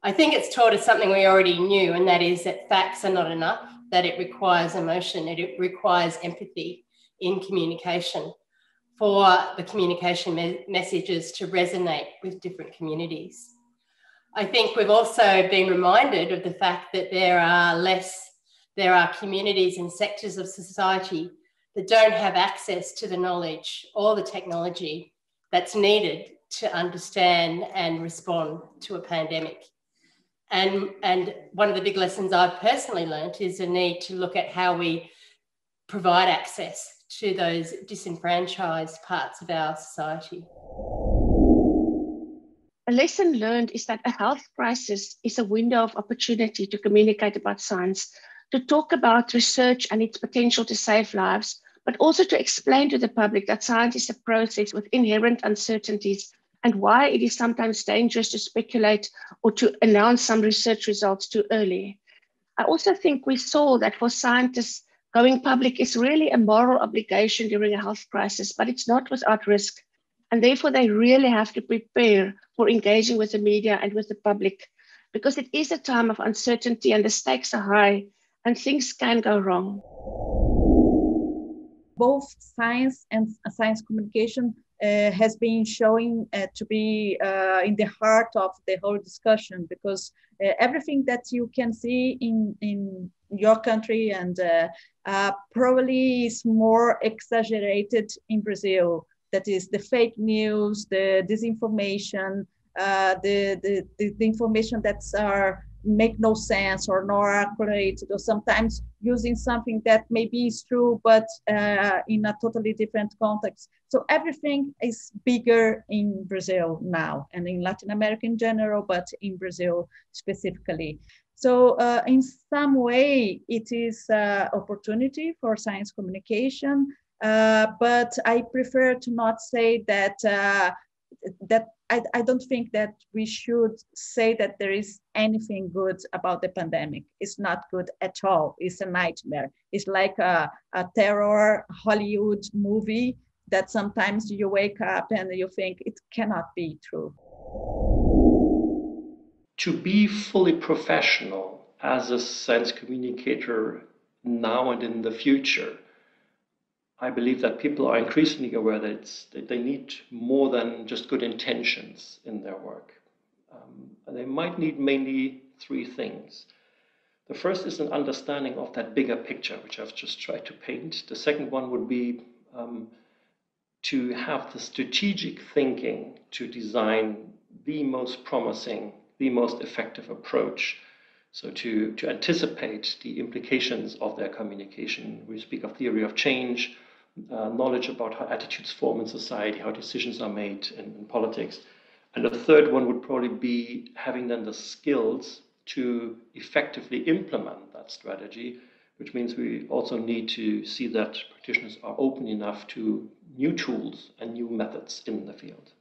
I think it's taught us something we already knew, and that is that facts are not enough, that it requires emotion, it requires empathy in communication for the communication messages to resonate with different communities. I think we've also been reminded of the fact that there are communities and sectors of society that don't have access to the knowledge or the technology that's needed to understand and respond to a pandemic. And one of the big lessons I've personally learned is the need to look at how we provide access to those disenfranchised parts of our society. A lesson learned is that a health crisis is a window of opportunity to communicate about science, to talk about research and its potential to save lives, but also to explain to the public that science is a process with inherent uncertainties and why it is sometimes dangerous to speculate or to announce some research results too early. I also think we saw that for scientists, going public is really a moral obligation during a health crisis, but it's not without risk. And therefore, they really have to prepare for engaging with the media and with the public, because it is a time of uncertainty and the stakes are high and things can go wrong. Both science and science communication has been showing to be in the heart of the whole discussion, because everything that you can see in your country and probably is more exaggerated in Brazil. That is the fake news, the disinformation, the information that make no sense or not accurate, or sometimes using something that maybe is true, but in a totally different context. So everything is bigger in Brazil now, and in Latin America in general, but in Brazil specifically. So in some way, it is an opportunity for science communication. But I prefer to not say that, I don't think that we should say that there is anything good about the pandemic. It's not good at all. It's a nightmare. It's like a terror Hollywood movie that sometimes you wake up and you think it cannot be true. To be fully professional as a science communicator now and in the future, I believe that people are increasingly aware that they need more than just good intentions in their work. And they might need mainly three things. The first is an understanding of that bigger picture, which I've just tried to paint. The second one would be to have the strategic thinking to design the most promising, the most effective approach. So to anticipate the implications of their communication. We speak of theory of change, knowledge about how attitudes form in society, how decisions are made in politics. And the third one would probably be having then the skills to effectively implement that strategy, which means we also need to see that practitioners are open enough to new tools and new methods in the field.